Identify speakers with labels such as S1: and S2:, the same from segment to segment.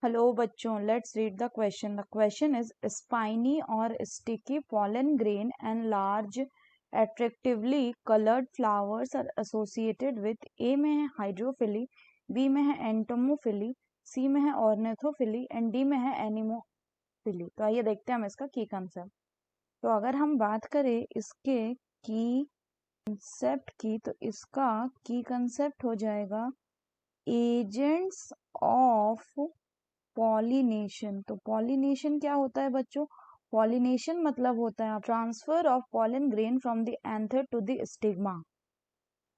S1: Hello बच्चों, let's read the question. The question is spiny और sticky pollen grain and large attractively colored flowers are associated with. A में है hydrophily, B में है entomophily, सी में है ऑर्निथोफिली एंड डी में है एनिमोफिली. तो आइए देखते हैं हम इसका की कंसेप्ट. तो अगर हम बात करें इसके की कंसेप्ट की, तो इसका की कंसेप्ट हो जाएगा एजेंट्स ऑफ पॉलिनेशन. तो पॉलिनेशन क्या होता है बच्चों? पॉलिनेशन मतलब होता है transfer of pollen grain from the anther to the stigma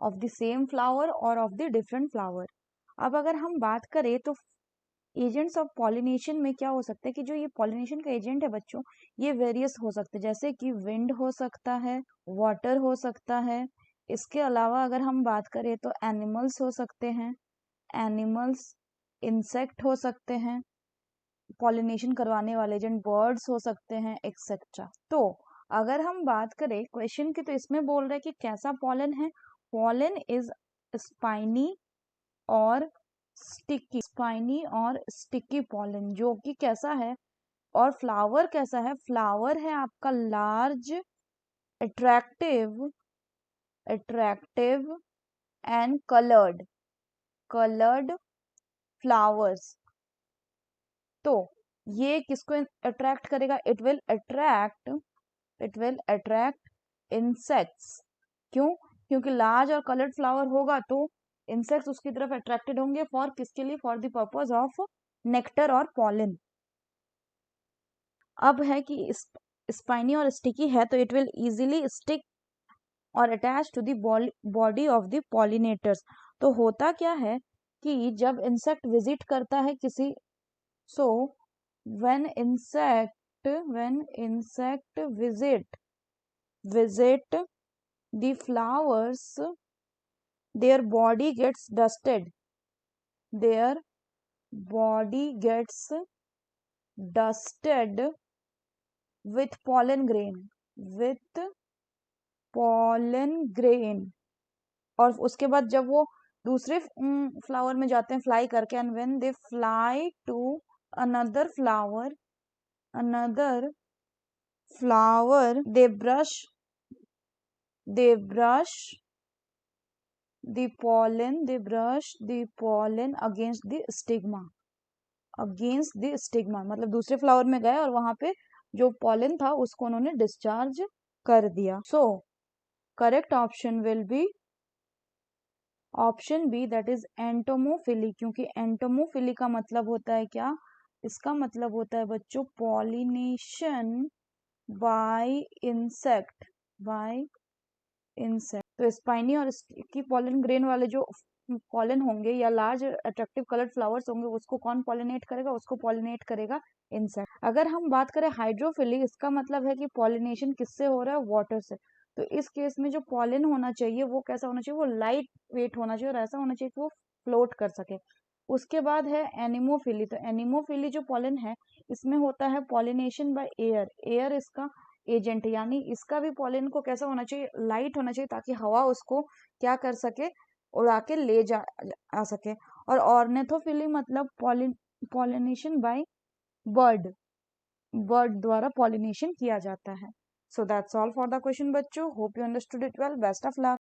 S1: of the same flower और ऑफ द डिफरेंट फ्लावर. अब अगर हम बात करें तो एजेंट्स ऑफ पॉलिनेशन में क्या हो सकता है कि जो ये पॉलिनेशन का एजेंट है बच्चों, ये वेरियस हो सकते हैं, जैसे कि विंड हो सकता है, वाटर हो सकता है. इसके अलावा अगर हम बात करें तो एनिमल्स हो सकते हैं, एनिमल्स, इंसेक्ट हो सकते हैं, पॉलिनेशन करवाने वाले एजेंट बर्ड्स हो सकते हैं, एक्सेट्रा. तो अगर हम बात करें क्वेश्चन की, तो इसमें बोल रहे हैं कि कैसा पॉलन है. पॉलन इज स्पाइनी और स्टिकी. स्पाइनी और स्टिकी पॉलन जो कि कैसा है, और फ्लावर कैसा है? फ्लावर है आपका large, attractive and coloured flowers. तो ये किसको अट्रैक्ट करेगा? It will attract insects. क्यों? क्योंकि लार्ज और कलर्ड फ्लावर होगा तो इंसेक्ट्स उसकी तरफ अट्रैक्टेड होंगे. फॉर किसके लिए? For the purpose of nectar और पॉलन. अब है कि स्पाइनी और स्टिकी है तो इट विल इजीली स्टिक और attach to the body of the pollinators. तो होता क्या है कि जब इंसेक्ट विजिट करता है किसी, so when insect visit the flowers, their body gets dusted with pollen grain. और उसके बाद जब वो दूसरे फ्लावर में जाते हैं फ्लाई करके, and when they fly to another flower, they brush the pollen against the stigma. मतलब दूसरे फ्लावर में गए और वहां पे जो पॉलन था उसको उन्होंने डिस्चार्ज कर दिया. So correct option will be option b, that is entomophily. क्योंकि एंटोमोफिली का मतलब होता है क्या? इसका मतलब होता है बच्चों पॉलिनेशन बाय इंसेक्ट. तो स्पाइनी और स्टिकी पॉलन ग्रेन वाले जो पॉलन होंगे या लार्ज अट्रैक्टिव कलर्ड फ्लावर्स होंगे, उसको कौन पॉलिनेट करेगा? उसको पॉलिनेट करेगा इंसेक्ट. अगर हम बात करें हाइड्रोफिली, इसका मतलब है कि पॉलिनेशन किससे हो रहा है? वाटर से. तो इस केस में जो पॉलन होना चाहिए वो कैसा होना चाहिए? वो लाइट वेट होना चाहिए और ऐसा होना चाहिए कि वो फ्लोट कर सके. उसके बाद है एनिमोफिली. तो एनिमोफिली जो पॉलन है, इसमें होता है पॉलिनेशन बाय एयर इसका एजेंट, यानी इसका भी पॉलन को कैसा होना चाहिए? लाइट होना चाहिए, ताकि हवा उसको क्या कर सके? उड़ा के ले आ सके. और ऑर्निथोफिली मतलब पॉलिनेशन बाय बर्ड द्वारा पॉलिनेशन किया जाता है. So that's all for the question बच्चों. Hope you understood it well. Best of luck.